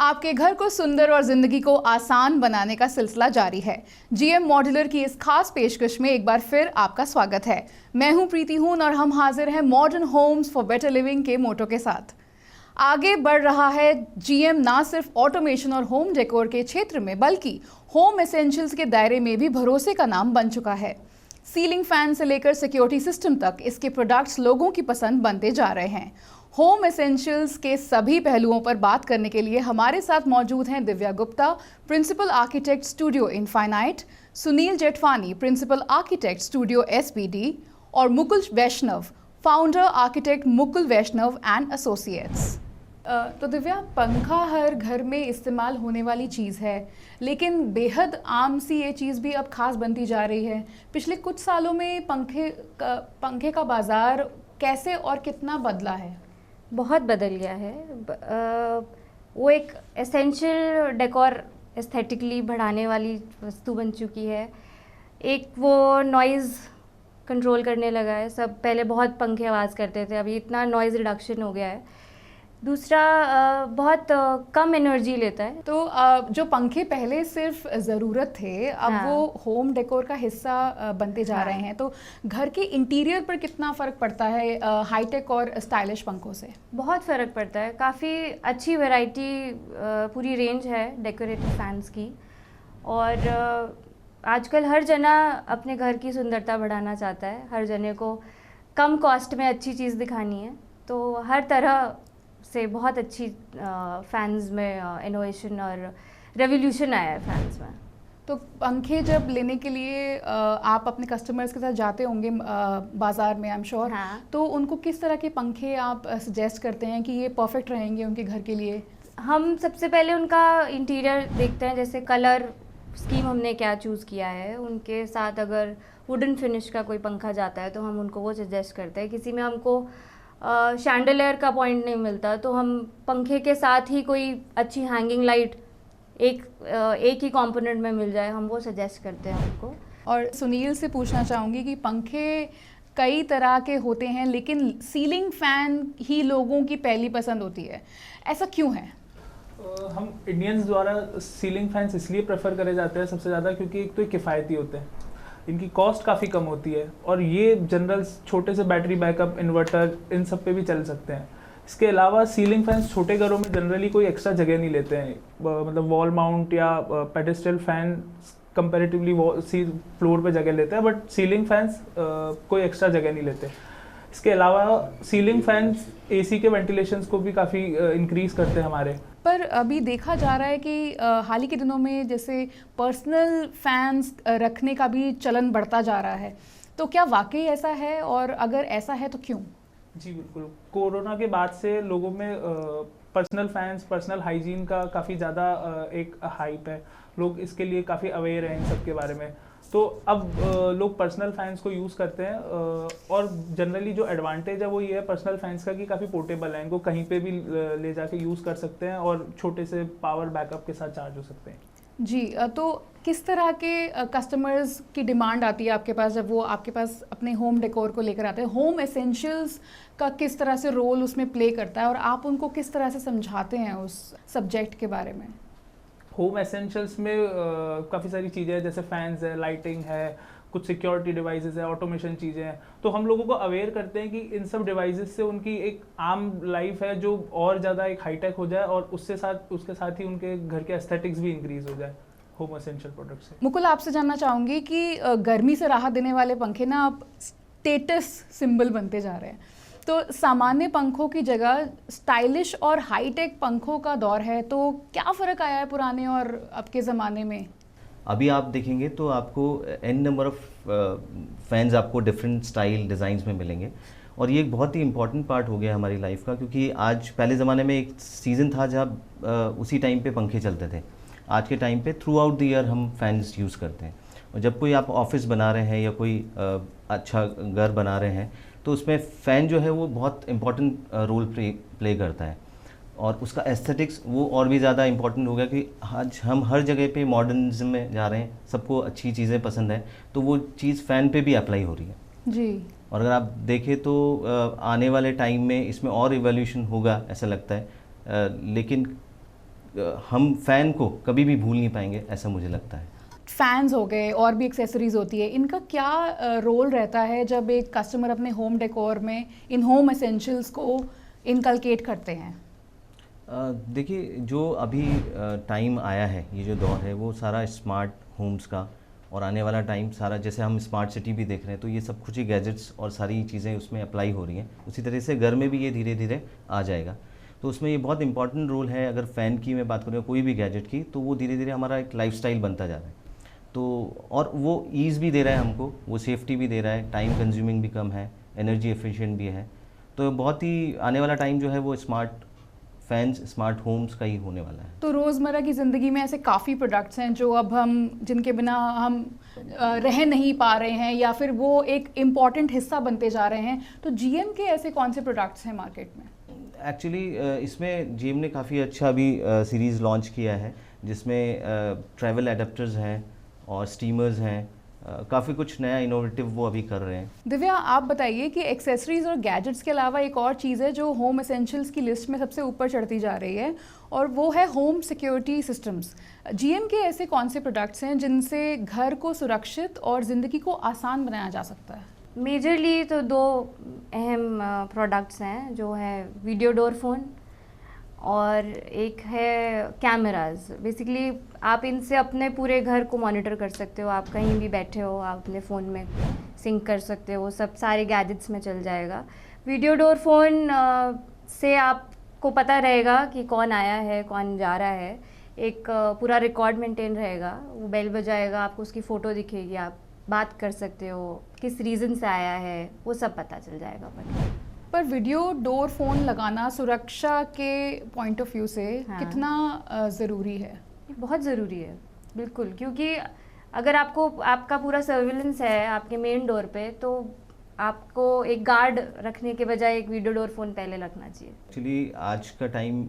आपके घर को सुंदर और जिंदगी को आसान बनाने का सिलसिला जारी है। जीएम मॉड्यूलर की इस खास पेशकश में एक बार फिर आपका स्वागत है। मैं हूं प्रीति हून और हम हाजिर हैं modern Holmes for better living के मोटो के साथ। आगे बढ़ रहा है जीएम ना सिर्फ ऑटोमेशन और होम डेकोर के क्षेत्र में बल्कि होम एसेंशियल्स के दायरे में भी भरोसे का नाम बन चुका है। सीलिंग फैन से लेकर सिक्योरिटी सिस्टम तक इसके प्रोडक्ट्स लोगों की पसंद बनते जा रहे हैं। होम एसेंशियल्स के सभी पहलुओं पर बात करने के लिए हमारे साथ मौजूद हैं Divya Gupta, principal architect studio infinite, Sunil Jethwani, principal architect studio SPD और Mukul Vaishnav, founder architect Mukul Vaishnav and associates. तो दिव्या, पंखा हर घर में इस्तेमाल होने वाली चीज़ है, लेकिन बेहद आम सी ये चीज़ भी अब खास बनती जा रही है। पिछले कुछ सालों में पंखे का बाज़ार कैसे और कितना बदला है? बहुत बदल गया है। वो एक एसेंशियल डेकोर एस्थेटिकली बढ़ाने वाली वस्तु बन चुकी है। एक वो नॉइज़ कंट्रोल करने लगा है। सब पहले बहुत पंखे आवाज़ करते थे, अभी इतना नॉइज़ रिडक्शन हो गया है। दूसरा बहुत कम एनर्जी लेता है। तो जो पंखे पहले सिर्फ ज़रूरत थे, अब वो होम डेकोर का हिस्सा बनते जा रहे हैं। तो घर के इंटीरियर पर कितना फ़र्क पड़ता है हाईटेक और स्टाइलिश पंखों से? बहुत फ़र्क पड़ता है। काफ़ी अच्छी वैरायटी, पूरी रेंज है डेकोरेटिव फैंस की। और आजकल हर जना अपने घर की सुंदरता बढ़ाना चाहता है। हर जने को कम कॉस्ट में अच्छी चीज़ दिखानी है, तो हर तरह से बहुत अच्छी फैंस में इनोवेशन और रेवोल्यूशन आया है फैंस में। तो पंखे जब लेने के लिए आप अपने कस्टमर्स के साथ जाते होंगे बाज़ार में, आई एम श्योर, तो उनको किस तरह के पंखे आप सजेस्ट करते हैं कि ये परफेक्ट रहेंगे उनके घर के लिए? हम सबसे पहले उनका इंटीरियर देखते हैं, जैसे कलर स्कीम हमने क्या चूज़ किया है। उनके साथ अगर वुडन फिनिश का कोई पंखा जाता है तो हम उनको वो सजेस्ट करते हैं। किसी में हमको शैंडलियर का पॉइंट नहीं मिलता तो हम पंखे के साथ ही कोई अच्छी हैंगिंग लाइट एक ही कंपोनेंट में मिल जाए, हम वो सजेस्ट करते हैं उनको। और सुनील से पूछना चाहूँगी कि पंखे कई तरह के होते हैं, लेकिन सीलिंग फैन ही लोगों की पहली पसंद होती है, ऐसा क्यों है? हम इंडियंस द्वारा सीलिंग फैंस इसलिए प्रेफर करे जाते हैं सबसे ज़्यादा क्योंकि एक तो किफ़ायती होते हैं, इनकी कॉस्ट काफ़ी कम होती है और ये जनरल छोटे से बैटरी बैकअप, इन्वर्टर, इन सब पे भी चल सकते हैं। इसके अलावा सीलिंग फैंस छोटे घरों में जनरली कोई एक्स्ट्रा जगह नहीं लेते हैं, मतलब वॉल माउंट या पेडेस्ट्रियल फैन कंपैरेटिवली फ्लोर पे जगह लेते हैं, बट सीलिंग फैंस कोई एक्स्ट्रा जगह नहीं लेते। इसके अलावा सीलिंग फैंस एसी के वेंटिलेशंस को भी काफ़ी इंक्रीज़ करते हैं हमारे। पर अभी देखा जा रहा है कि हाल ही के दिनों में जैसे पर्सनल फैंस रखने का भी चलन बढ़ता जा रहा है, तो क्या वाकई ऐसा है और अगर ऐसा है तो क्यों? जी बिल्कुल, कोरोना के बाद से लोगों में पर्सनल फैंस, पर्सनल हाइजीन का काफ़ी ज़्यादा एक हाइप है। लोग इसके लिए काफ़ी अवेयर हैं इन सब के बारे में, तो अब लोग पर्सनल फैंस को यूज़ करते हैं। और जनरली जो एडवांटेज है वो ये है पर्सनल फैंस का कि काफ़ी पोर्टेबल है, इनको कहीं पे भी ले जाके यूज़ कर सकते हैं और छोटे से पावर बैकअप के साथ चार्ज हो सकते हैं। जी, तो किस तरह के कस्टमर्स की डिमांड आती है आपके पास जब वो आपके पास अपने होम डेकोर को लेकर आते हैं? होम एसेंशियल्स का किस तरह से रोल उसमें प्ले करता है और आप उनको किस तरह से समझाते हैं उस सब्जेक्ट के बारे में? होम एसेंशियल्स में काफ़ी सारी चीज़ें हैं, जैसे फैंस है, लाइटिंग है, कुछ सिक्योरिटी डिवाइसेस है, ऑटोमेशन चीज़ें हैं। तो हम लोगों को अवेयर करते हैं कि इन सब डिवाइसेस से उनकी एक आम लाइफ है जो और ज़्यादा एक हाईटेक हो जाए और उसके साथ ही उनके घर के एस्थेटिक्स भी इंक्रीज़ हो जाए होम एसेंशियल प्रोडक्ट से। मुकुल, आपसे जानना चाहूँगी कि गर्मी से राहत देने वाले पंखे ना अब स्टेटस सिंबल बनते जा रहे हैं, तो सामान्य पंखों की जगह स्टाइलिश और हाईटेक पंखों का दौर है, तो क्या फ़र्क आया है पुराने और अब के ज़माने में? अभी आप देखेंगे तो आपको एन नंबर ऑफ फैंस आपको डिफरेंट स्टाइल डिज़ाइंस में मिलेंगे और ये एक बहुत ही इम्पॉर्टेंट पार्ट हो गया हमारी लाइफ का, क्योंकि आज पहले ज़माने में एक सीज़न था जब उसी टाइम पे पंखे चलते थे। आज के टाइम पे थ्रू आउट द ईयर हम फैंस यूज़ करते हैं और जब कोई आप ऑफिस बना रहे हैं या कोई अच्छा घर बना रहे हैं तो उसमें फ़ैन जो है वो बहुत इम्पॉर्टेंट रोल प्ले करता है और उसका एस्थेटिक्स वो और भी ज़्यादा इम्पॉर्टेंट हो गया कि आज हम हर जगह पे मॉडर्निज्म में जा रहे हैं, सबको अच्छी चीज़ें पसंद है, तो वो चीज़ फ़ैन पे भी अप्लाई हो रही है जी। और अगर आप देखें तो आने वाले टाइम में इसमें और इवोल्यूशन होगा ऐसा लगता है, लेकिन हम फ़ैन को कभी भी भूल नहीं पाएंगे, ऐसा मुझे लगता है। फैंस हो गए और भी एक्सेसरीज होती है, इनका क्या रोल रहता है जब एक कस्टमर अपने होम डेकोर में इन होम एसेंशियल्स को इनकलकेट करते हैं? देखिए, जो अभी टाइम आया है, ये जो दौर है वो सारा स्मार्ट होम्स का, और आने वाला टाइम सारा, जैसे हम स्मार्ट सिटी भी देख रहे हैं तो ये सब कुछ ही गैजेट्स और सारी चीज़ें उसमें अप्लाई हो रही हैं, उसी तरह से घर में भी ये धीरे धीरे आ जाएगा। तो उसमें ये बहुत इंपॉर्टेंट रोल है। अगर फ़ैन की मैं बात करूँ, कोई भी गैजेट की, तो वो धीरे धीरे हमारा एक लाइफस्टाइल बनता जा रहा है। तो और वो ईज़ भी दे रहा है हमको, वो सेफ्टी भी दे रहा है, टाइम कंज्यूमिंग भी कम है, एनर्जी एफिशिएंट भी है। तो बहुत ही आने वाला टाइम जो है वो स्मार्ट फैंस, स्मार्ट होम्स का ही होने वाला है। तो रोज़मर्रा की ज़िंदगी में ऐसे काफ़ी प्रोडक्ट्स हैं जो अब हम जिनके बिना हम रह नहीं पा रहे हैं, या फिर वो एक इम्पॉर्टेंट हिस्सा बनते जा रहे हैं। तो जीएम के ऐसे कौन से प्रोडक्ट्स हैं मार्केट में? एक्चुअली इसमें जीएम ने काफ़ी अच्छा अभी सीरीज़ लॉन्च किया है, जिसमें ट्रैवल एडेप्टर्स हैं और स्टीमर्स हैं, काफ़ी कुछ नया इनोवेटिव वो अभी कर रहे हैं। दिव्या, आप बताइए कि एक्सेसरीज और गैजेट्स के अलावा एक और चीज़ है जो होम एसेंशियल्स की लिस्ट में सबसे ऊपर चढ़ती जा रही है, और वो है होम सिक्योरिटी सिस्टम्स। जीएम के ऐसे कौन से प्रोडक्ट्स हैं जिनसे घर को सुरक्षित और ज़िंदगी को आसान बनाया जा सकता है? मेजरली तो दो अहम प्रोडक्ट्स हैं, जो है वीडियो डोर फ़ोन और एक है कैमरास। बेसिकली आप इनसे अपने पूरे घर को मॉनिटर कर सकते हो, आप कहीं भी बैठे हो आप अपने फ़ोन में सिंक कर सकते हो, वो सब सारे गैजेट्स में चल जाएगा। वीडियो डोर फ़ोन से आपको पता रहेगा कि कौन आया है, कौन जा रहा है, एक पूरा रिकॉर्ड मेंटेन रहेगा। वो बेल बजाएगा, आपको उसकी फ़ोटो दिखेगी, आप बात कर सकते हो, किस रीज़न से आया है, वो सब पता चल जाएगा अपन। पर वीडियो डोर फ़ोन लगाना सुरक्षा के पॉइंट ऑफ व्यू से कितना ज़रूरी है? बहुत ज़रूरी है, बिल्कुल, क्योंकि अगर आपको आपका पूरा सर्विलेंस है आपके मेन डोर पे, तो आपको एक गार्ड रखने के बजाय एक वीडियो डोर फ़ोन पहले रखना चाहिए। एक्चुअली आज का टाइम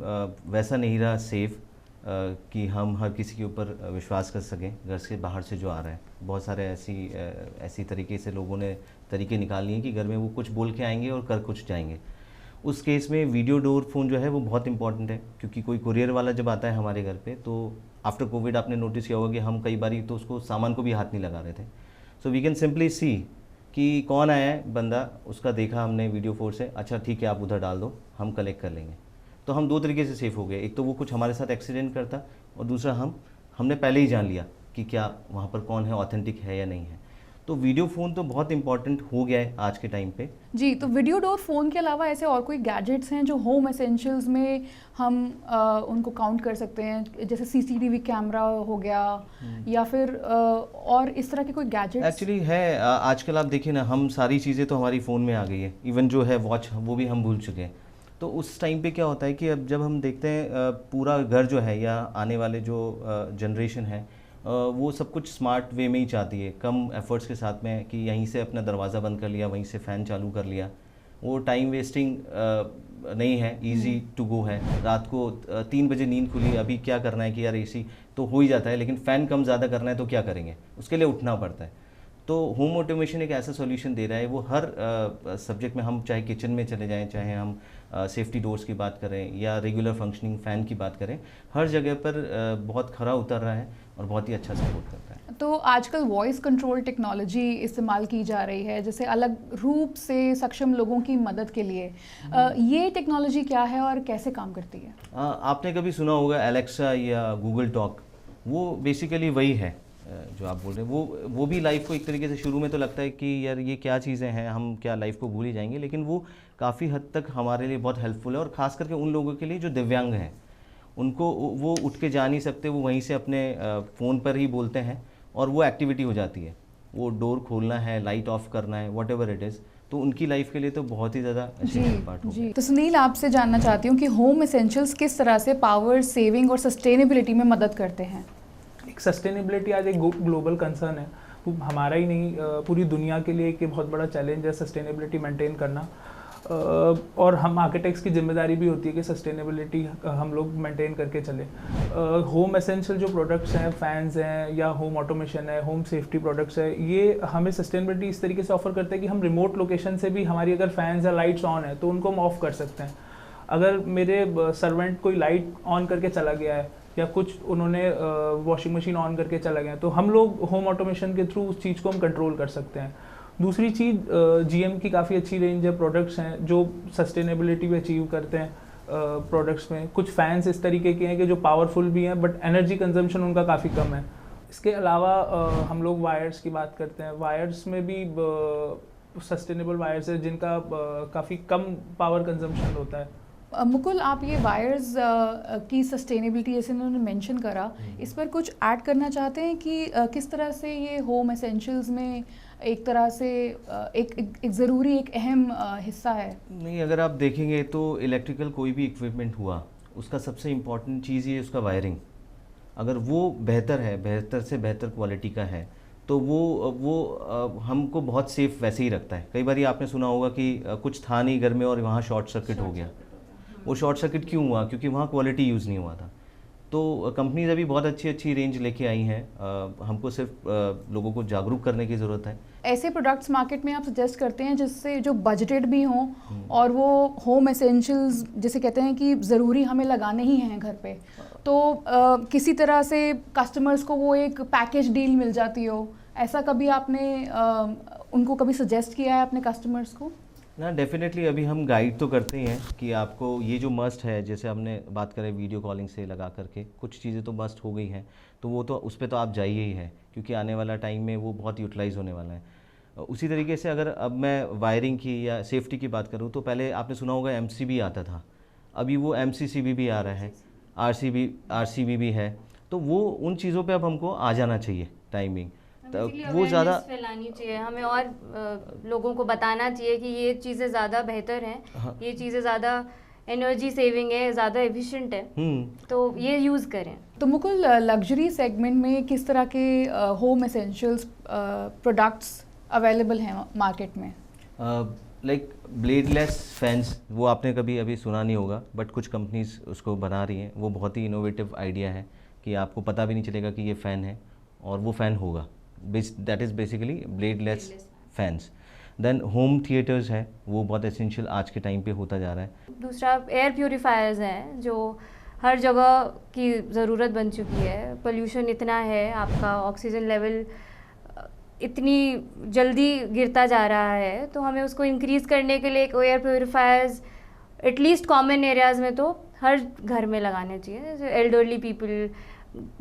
वैसा नहीं रहा सेफ़ कि हम हर किसी के ऊपर विश्वास कर सकें घर से बाहर से जो आ रहा है। बहुत सारे ऐसी तरीके से लोगों ने तरीके निकाल लिए हैं कि घर में वो कुछ बोल के आएंगे और कर कुछ जाएंगे। उस केस में वीडियो डोर फ़ोन जो है वो बहुत इंपॉर्टेंट है, क्योंकि कोई कुरियर वाला जब आता है हमारे घर पे, तो आफ्टर कोविड आपने नोटिस किया होगा कि हम कई बारी तो उसको सामान को भी हाथ नहीं लगा रहे थे। सो वी कैन सिंपली सी कि कौन आया है बंदा, उसका देखा हमने वीडियो फोर से, अच्छा ठीक है आप उधर डाल दो, हम कलेक्ट कर लेंगे। तो हम दो तरीके से सेफ़ हो गए, एक तो वो कुछ हमारे साथ एक्सीडेंट करता, और दूसरा हमने पहले ही जान लिया कि क्या वहाँ पर कौन है, ऑथेंटिक है या नहीं है। तो वीडियो फ़ोन तो बहुत इंपॉर्टेंट हो गया है आज के टाइम पे। जी, तो वीडियो डोर फ़ोन के अलावा ऐसे और कोई गैजेट्स हैं जो होम एसेंशियल्स में हम उनको काउंट कर सकते हैं, जैसे सीसीटीवी कैमरा हो गया, या फिर और इस तरह के कोई गैजेट्स? एक्चुअली है, आजकल आप देखिए ना, हम सारी चीज़ें तो हमारी फ़ोन में आ गई है, इवन जो है वॉच वो भी हम भूल चुके हैं। तो उस टाइम पे क्या होता है कि अब जब हम देखते हैं पूरा घर जो है या आने वाले जो जनरेशन है वो सब कुछ स्मार्ट वे में ही चाहती है, कम एफर्ट्स के साथ में, कि यहीं से अपना दरवाज़ा बंद कर लिया, वहीं से फ़ैन चालू कर लिया, वो टाइम वेस्टिंग नहीं है, इजी टू गो है। रात को 3 बजे नींद खुली, अभी क्या करना है कि यार एसी तो हो ही जाता है, लेकिन फ़ैन कम ज़्यादा करना है तो क्या करेंगे, उसके लिए उठना पड़ता है। तो होम ऑटोमेशन एक ऐसा सॉल्यूशन दे रहा है, वो हर सब्जेक्ट में, हम चाहे किचन में चले जाएं, चाहे हम सेफ्टी डोर्स की बात करें या रेगुलर फंक्शनिंग फ़ैन की बात करें, हर जगह पर बहुत खरा उतर रहा है और बहुत ही अच्छा सपोर्ट करता है। तो आजकल वॉइस कंट्रोल टेक्नोलॉजी इस्तेमाल की जा रही है, जैसे अलग रूप से सक्षम लोगों की मदद के लिए। ये टेक्नोलॉजी क्या है और कैसे काम करती है? आपने कभी सुना होगा एलेक्सा या गूगल टॉक, वो बेसिकली वही है जो आप बोल रहे हैं। वो भी लाइफ को एक तरीके से शुरू में तो लगता है कि यार ये क्या चीज़ें हैं, हम क्या लाइफ को भूल ही जाएंगे, लेकिन वो काफ़ी हद तक हमारे लिए बहुत हेल्पफुल है, और ख़ास करके उन लोगों के लिए जो दिव्यांग हैं, उनको वो उठ के जा नहीं सकते, वो वहीं से अपने फ़ोन पर ही बोलते हैं और वो एक्टिविटी हो जाती है, वो डोर खोलना है, लाइट ऑफ करना है, वट एवर इट इज़। तो उनकी लाइफ के लिए तो बहुत ही ज़्यादा अच्छी पार्ट हो गया। तो सुनील, आपसे जानना चाहती हूँ कि होम एसेंशियल्स किस तरह से पावर सेविंग और सस्टेनेबिलिटी में मदद करते हैं? एक सस्टेनेबिलिटी आज एक ग्लोबल कंसर्न है, हमारा ही नहीं पूरी दुनिया के लिए एक बहुत बड़ा चैलेंज है सस्टेनेबिलिटी मेंटेन करना, और हम आर्किटेक्ट्स की जिम्मेदारी भी होती है कि सस्टेनेबिलिटी हम लोग मेंटेन करके चले। होम एसेंशियल जो प्रोडक्ट्स हैं, फैंस हैं या होम ऑटोमेशन है, होम सेफ्टी प्रोडक्ट्स है, ये हमें सस्टेनेबिलिटी इस तरीके से ऑफर करते हैं कि हम रिमोट लोकेशन से भी, हमारी अगर फैंस या लाइट्स ऑन है तो उनको हम ऑफ कर सकते हैं। अगर मेरे सर्वेंट कोई लाइट ऑन करके चला गया है या कुछ उन्होंने वॉशिंग मशीन ऑन करके चला गया, तो हम लोग होम ऑटोमेशन के थ्रू उस चीज़ को हम कंट्रोल कर सकते हैं। दूसरी चीज़, जीएम की काफ़ी अच्छी रेंज है प्रोडक्ट्स हैं जो सस्टेनेबिलिटी भी अचीव करते हैं। प्रोडक्ट्स में कुछ फैंस इस तरीके के हैं कि जो पावरफुल भी हैं बट एनर्जी कंजम्पशन उनका काफ़ी कम है। इसके अलावा हम लोग वायर्स की बात करते हैं, वायर्स में भी सस्टेनेबल वायर्स है जिनका काफ़ी कम पावर कंजम्पशन होता है। मुकुल, आप ये वायर्स की सस्टेनेबिलिटी जैसे उन्होंने मेंशन करा, इस पर कुछ ऐड करना चाहते हैं कि किस तरह से ये होम एसेंशियल्स में एक तरह से एक ज़रूरी एक अहम हिस्सा है? नहीं, अगर आप देखेंगे तो इलेक्ट्रिकल कोई भी इक्विपमेंट हुआ, उसका सबसे इम्पॉर्टेंट चीज़ ये उसका वायरिंग। अगर वो बेहतर है, बेहतर से बेहतर क्वालिटी का है, तो वो हमको बहुत सेफ वैसे ही रखता है। कई बार आपने सुना होगा कि कुछ था नहीं घर में और वहाँ शॉर्ट सर्किट हो गया। वो शॉर्ट सर्किट क्यों हुआ? क्योंकि वहाँ क्वालिटी यूज़ नहीं हुआ था। तो कंपनीज अभी बहुत अच्छी अच्छी रेंज लेके आई हैं। हमको सिर्फ लोगों को जागरूक करने की ज़रूरत है। ऐसे प्रोडक्ट्स मार्केट में आप सजेस्ट करते हैं जिससे जो बजटेड भी हों और वो होम एसेंशियल्स जिसे कहते हैं कि ज़रूरी हमें लगाने ही हैं घर पे, तो किसी तरह से कस्टमर्स को वो एक पैकेज डील मिल जाती हो, ऐसा कभी आपने उनको कभी सजेस्ट किया है अपने कस्टमर्स को? ना, डेफिनेटली अभी हम गाइड तो करते ही हैं कि आपको ये जो मस्ट है, जैसे हमने बात करें वीडियो कॉलिंग से लगा करके, कुछ चीज़ें तो मस्ट हो गई हैं, तो वो तो उस पर तो आप जाइए ही है, क्योंकि आने वाला टाइम में वो बहुत यूटिलाइज़ होने वाला है। उसी तरीके से अगर अब मैं वायरिंग की या सेफ्टी की बात करूँ तो पहले आपने सुना होगा MCB आता था, अभी वो MCCB भी आ रहा है, RCB भी है। तो वो उन चीज़ों पे अब हमको आ जाना चाहिए टाइमिंग, वो ज़्यादा फैलानी चाहिए हमें और लोगों को बताना चाहिए कि ये चीज़ें ज़्यादा बेहतर हैं। हाँ। ये चीज़ें ज़्यादा एनर्जी सेविंग है, ज़्यादा एफिशिएंट है, तो ये यूज़ करें। तो मुकुल, लग्जरी सेगमेंट में किस तरह के होम एसेंशियल्स प्रोडक्ट्स अवेलेबल हैं मार्केट में? लाइक ब्लेडलेस फैंस, वो आपने कभी अभी सुना नहीं होगा, बट कुछ कंपनीज उसको बना रही हैं। वो बहुत ही इनोवेटिव आइडिया है कि आपको पता भी नहीं चलेगा कि ये फ़ैन है और वो फ़ैन होगा। That is basically bladeless fans. Then home theatres है, वो बहुत एसेंशियल आज के टाइम पे होता जा रहा है। दूसरा एयर प्योरीफायर्स हैं जो हर जगह की ज़रूरत बन चुकी है। पोल्यूशन इतना है, आपका ऑक्सीजन लेवल इतनी जल्दी गिरता जा रहा है, तो हमें उसको इंक्रीज़ करने के लिए air purifiers at least common areas में तो हर घर में लगाने चाहिए। जैसे एल्डरली पीपल,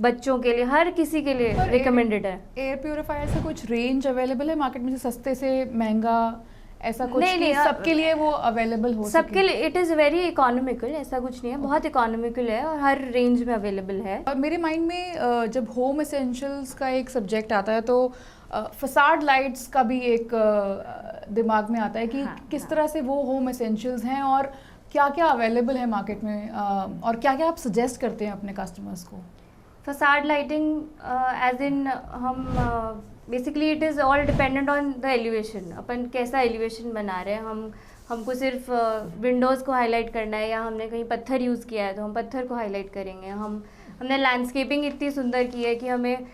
बच्चों के लिए, हर किसी के लिए रिकमेंडेड है। एयर प्योरीफायर से कुछ रेंज अवेलेबल है मार्केट में, सस्ते से महंगा, ऐसा कुछ? नहीं, सबके लिए वो अवेलेबल हो सबके लिए इट इज़ वेरी इकोनॉमिकल, ऐसा कुछ नहीं है, बहुत इकोनॉमिकल है और हर रेंज में अवेलेबल है। और मेरे माइंड में जब होम एसेंशियल्स का एक सब्जेक्ट आता है तो फसाड लाइट्स का भी एक दिमाग में आता है कि किस तरह से वो होम एसेंशियल्स हैं और क्या क्या अवेलेबल है मार्केट में, और क्या क्या आप सजेस्ट करते हैं अपने कस्टमर्स को? फसाड लाइटिंग एज इन हम basically it is all dependent on the elevation. अपन कैसा एलिवेशन बना रहे हैं, हमको सिर्फ विंडोज़ को हाईलाइट करना है या हमने कहीं पत्थर यूज़ किया है तो हम पत्थर को हाईलाइट करेंगे। हमने लैंडस्केपिंग इतनी सुंदर की है कि हमें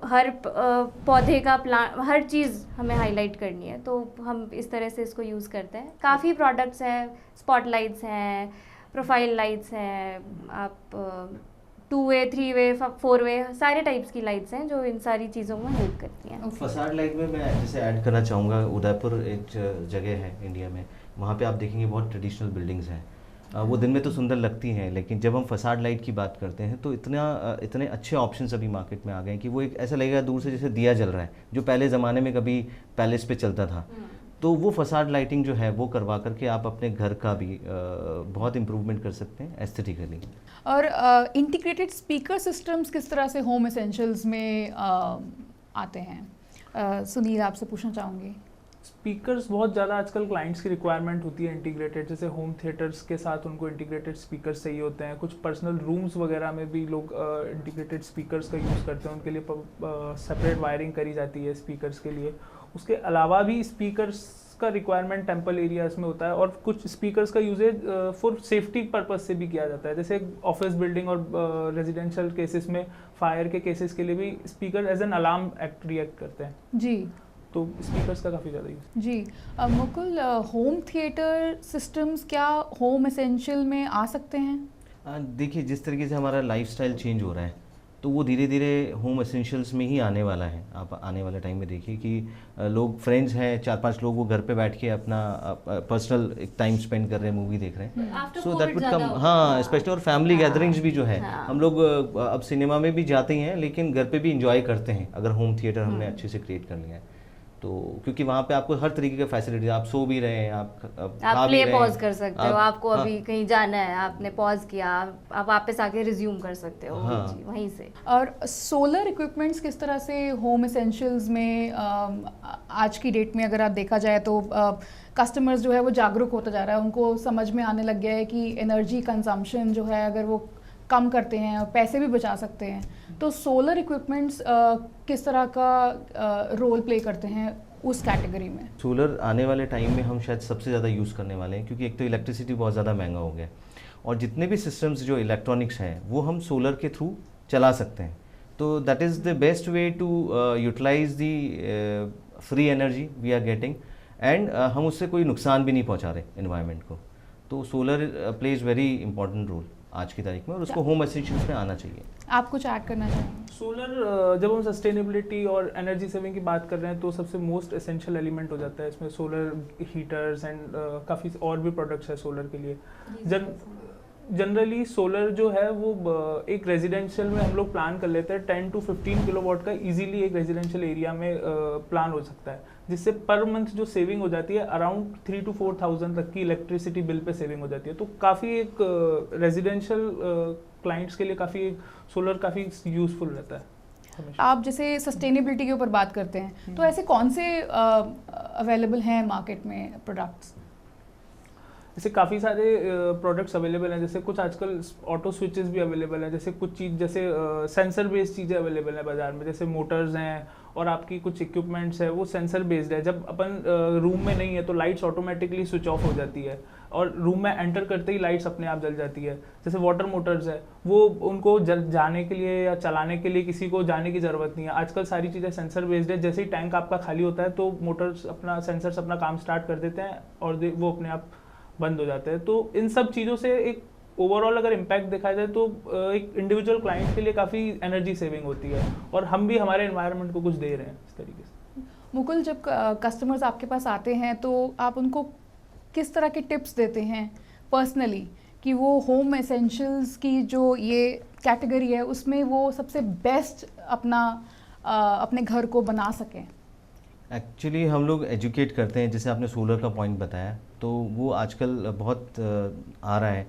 हर पौधे का प्लांट, हर चीज़ हमें हाईलाइट करनी है, तो हम इस तरह से इसको यूज़ करते हैं। काफ़ी प्रोडक्ट्स हैं, स्पॉटलाइट्स हैं, प्रोफाइल लाइट्स हैं, आप 2-वे, 3-वे, 4-वे, सारे टाइप्स की लाइट्स हैं जो इन सारी चीज़ों में हेल्प करती हैं। फसाड लाइट में मैं जैसे ऐड करना चाहूँगा, उदयपुर एक जगह है इंडिया में, वहाँ पे आप देखेंगे बहुत ट्रेडिशनल बिल्डिंग्स हैं। वो दिन में तो सुंदर लगती हैं, लेकिन जब हम फसाड लाइट की बात करते हैं तो इतने अच्छे ऑप्शंस अभी मार्केट में आ गए हैं कि वो एक ऐसा लगेगा दूर से जैसे दिया जल रहा है, जो पहले ज़माने में कभी पैलेस पे चलता था। तो वो फसाड लाइटिंग जो है वो करवा करके आप अपने घर का भी बहुत इम्प्रूवमेंट कर सकते हैं एस्थेटिकली। और इंटीग्रेटेड स्पीकर सिस्टम्स किस तरह से होम एसेंशियल्स में आते हैं? सुनील, आपसे पूछना चाहूँगी। स्पीकर्स बहुत ज़्यादा आजकल क्लाइंट्स की रिक्वायरमेंट होती है इंटीग्रेटेड, जैसे होम थिएटर्स के साथ उनको इंटीग्रेटेड स्पीकर्स चाहिए होते हैं। कुछ पर्सनल रूम्स वगैरह में भी लोग इंटीग्रेटेड स्पीकर्स का यूज़ करते हैं, उनके लिए सेपरेट वायरिंग करी जाती है स्पीकर्स के लिए। उसके अलावा भी स्पीकर्स का रिक्वायरमेंट टेम्पल एरियाज़ में होता है और कुछ स्पीकर्स का यूजेज फॉर सेफ्टी पर्पस से भी किया जाता है। जैसे ऑफिस बिल्डिंग और रेजिडेंशियल केसेस में, फायर के केसेस के लिए भी speaker as an alarm act react करते हैं। जी। तो स्पीकर्स का काफ़ी ज़्यादा यूज़। जी मुकुल, होम थिएटर सिस्टम्स क्या होम एसेंशियल में आ सकते हैं? देखिए, जिस तरीके से हमारा लाइफस्टाइल चेंज हो रहा है तो वो धीरे धीरे होम एसेंशियल्स में ही आने वाला है। आप आने वाले टाइम में देखिए कि लोग फ्रेंड्स हैं 4-5 लोग, वो घर पे बैठ के अपना पर्सनल एक टाइम स्पेंड कर रहे हैं, मूवी देख रहे हैं। सो दैट वुड कम, हाँ, स्पेशली और फैमिली गैदरिंग्स भी जो है, हम लोग अब सिनेमा में भी जाते हैं लेकिन घर पे भी इंजॉय करते हैं अगर होम थिएटर हमने अच्छे से क्रिएट कर लिया है तो, क्योंकि वहाँ पे आपको हर तरीके का फैसिलिटी, आप सो भी रहे हैं, आप प्ले पॉज कर सकते हो, आपको अभी कहीं जाना है, आपने पॉज किया, आप वापस आके रिज्यूम कर सकते हो वहीं से। और सोलर इक्विपमेंट्स किस तरह से होम एसेंशियल्स में आज की डेट में अगर आप देखा जाए तो कस्टमर्स जो है वो जागरूक होता जा रहा है, उनको समझ में आने लग गया है कि एनर्जी कंजम्पशन जो है अगर वो कम करते हैं और पैसे भी बचा सकते हैं, तो सोलर इक्विपमेंट्स किस तरह का रोल प्ले करते हैं उस कैटेगरी में? सोलर आने वाले टाइम में हम शायद सबसे ज़्यादा यूज़ करने वाले हैं, क्योंकि एक तो इलेक्ट्रिसिटी बहुत ज़्यादा महंगा हो गया है और जितने भी सिस्टम्स जो इलेक्ट्रॉनिक्स हैं वो हम सोलर के थ्रू चला सकते हैं। तो that is the best way to utilise the free energy we are getting, and हम उससे कोई नुकसान भी नहीं पहुंचा रहे एनवायरनमेंट को। तो solar plays very important role आज की तारीख में और उसको होम एसेंशियल्स में आना चाहिए। आप कुछ ऐड करना चाहेंगे? सोलर, जब हम सस्टेनेबिलिटी और एनर्जी सेविंग की बात कर रहे हैं तो सबसे मोस्ट एसेंशियल एलिमेंट हो जाता है इसमें सोलर हीटर्स एंड काफ़ी और भी प्रोडक्ट्स है सोलर के लिए। जनरली सोलर जो है वो एक रेजिडेंशियल में हम लोग प्लान कर लेते हैं 10 to 15 किलोवाट का इजीली एक रेजिडेंशियल एरिया में प्लान हो सकता है, जिससे पर मंथ जो सेविंग हो जाती है अराउंड 3 to 4,000 तक की इलेक्ट्रिसिटी बिल पे सेविंग हो जाती है। तो काफ़ी एक रेजिडेंशियल क्लाइंट्स के लिए काफ़ी एक सोलर काफ़ी यूज़फुल रहता है। आप जैसे सस्टेनेबिलिटी के ऊपर बात करते हैं तो ऐसे कौन से अवेलेबल हैं मार्केट में प्रोडक्ट्स? जैसे काफ़ी सारे प्रोडक्ट्स अवेलेबल हैं, जैसे कुछ आजकल ऑटो स्विचेस भी अवेलेबल हैं, जैसे कुछ चीज़ जैसे सेंसर बेस्ड चीज़ें अवेलेबल हैं बाज़ार में, जैसे मोटर्स हैं और आपकी कुछ इक्विपमेंट्स है वो सेंसर बेस्ड है। जब अपन रूम में नहीं है तो लाइट्स ऑटोमेटिकली स्विच ऑफ हो जाती है और रूम में एंटर करते ही लाइट्स अपने आप जल जाती है। जैसे वाटर मोटर्स है वो उनको जाने के लिए या चलाने के लिए किसी को जाने की ज़रूरत नहीं है, आजकल सारी चीज़ें सेंसर बेस्ड है। जैसे ही टैंक आपका खाली होता है तो मोटर्स अपना सेंसर्स अपना काम स्टार्ट कर देते हैं और वो अपने आप बंद हो जाते हैं। तो इन सब चीज़ों से एक ओवरऑल अगर इम्पैक्ट देखा जाए तो एक इंडिविजुअल क्लाइंट के लिए काफ़ी एनर्जी सेविंग होती है और हम भी हमारे एनवायरनमेंट को कुछ दे रहे हैं इस तरीके से। मुकुल, जब कस्टमर्स आपके पास आते हैं तो आप उनको किस तरह के टिप्स देते हैं पर्सनली कि वो होम एसेंशियल्स की जो ये कैटेगरी है उसमें वो सबसे बेस्ट अपने घर को बना सकें? एक्चुअली हम लोग एजुकेट करते हैं, जैसे आपने सोलर का पॉइंट बताया तो वो आजकल बहुत आ रहा है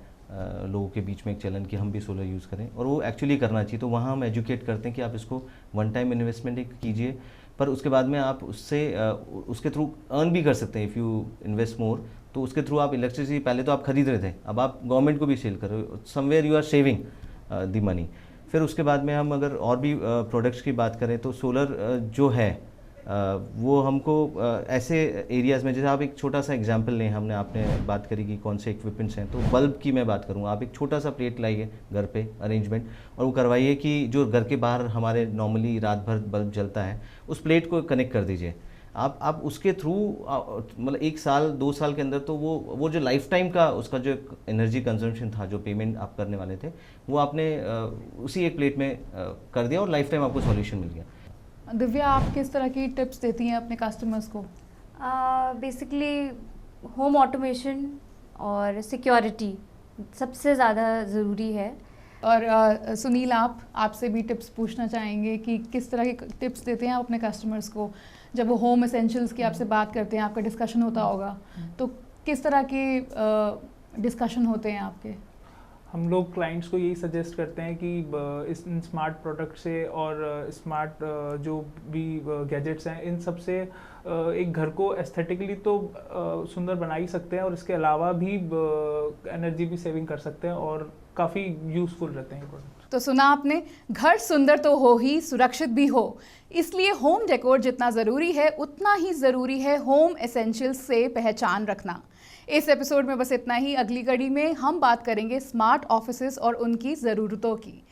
लोगों के बीच में एक चलन कि हम भी सोलर यूज़ करें और वो एक्चुअली करना चाहिए। तो वहाँ हम एजुकेट करते हैं कि आप इसको वन टाइम इन्वेस्टमेंट एक कीजिए, पर उसके बाद में आप उसके थ्रू अर्न भी कर सकते हैं। इफ़ यू इन्वेस्ट मोर तो उसके थ्रू आप इलेक्ट्रिसिटी पहले तो आप खरीद रहे थे, अब आप गवर्नमेंट को भी सेल कर रहे हो, somewhere you are saving the money. फिर उसके बाद में हम अगर और भी प्रोडक्ट्स की बात करें तो सोलर जो है वो हमको ऐसे एरियाज़ में, जैसे आप एक छोटा सा एग्जांपल लें, आपने बात करी कि कौन से इक्विपमेंट्स हैं, तो बल्ब की मैं बात करूँ, आप एक छोटा सा प्लेट लाइए घर पे अरेंजमेंट और वो करवाइए कि जो घर के बाहर हमारे नॉर्मली रात भर बल्ब जलता है उस प्लेट को कनेक्ट कर दीजिए। आप उसके थ्रू मतलब 1 साल 2 साल के अंदर तो वो जो लाइफ टाइम का उसका जो एनर्जी कंजम्पशन था, जो पेमेंट आप करने वाले थे, वो आपने उसी एक प्लेट में कर दिया और लाइफ टाइम आपको सॉल्यूशन मिल गया। दिव्या, आप किस तरह की टिप्स देती हैं अपने कस्टमर्स को? बेसिकली होम ऑटोमेशन और सिक्योरिटी सबसे ज़्यादा ज़रूरी है। और सुनील, आपसे भी टिप्स पूछना चाहेंगे कि किस तरह के टिप्स देते हैं आप अपने कस्टमर्स को जब वो होम एसेंशियल्स की आपसे बात करते हैं, आपका डिस्कशन होता होगा, तो किस तरह के डिस्कशन होते हैं आपके? हम लोग क्लाइंट्स को यही सजेस्ट करते हैं कि इस स्मार्ट प्रोडक्ट से और स्मार्ट जो भी गैजेट्स हैं इन सब से एक घर को एस्थेटिकली तो सुंदर बना ही सकते हैं और इसके अलावा भी एनर्जी भी सेविंग कर सकते हैं और काफ़ी यूज़फुल रहते हैं ये प्रोडक्ट। तो सुना आपने, घर सुंदर तो हो ही, सुरक्षित भी हो, इसलिए होम डेकोर जितना ज़रूरी है उतना ही ज़रूरी है होम एसेंशियल्स से पहचान रखना। इस एपिसोड में बस इतना ही। अगली कड़ी में हम बात करेंगे स्मार्ट ऑफिसेज और उनकी ज़रूरतों की।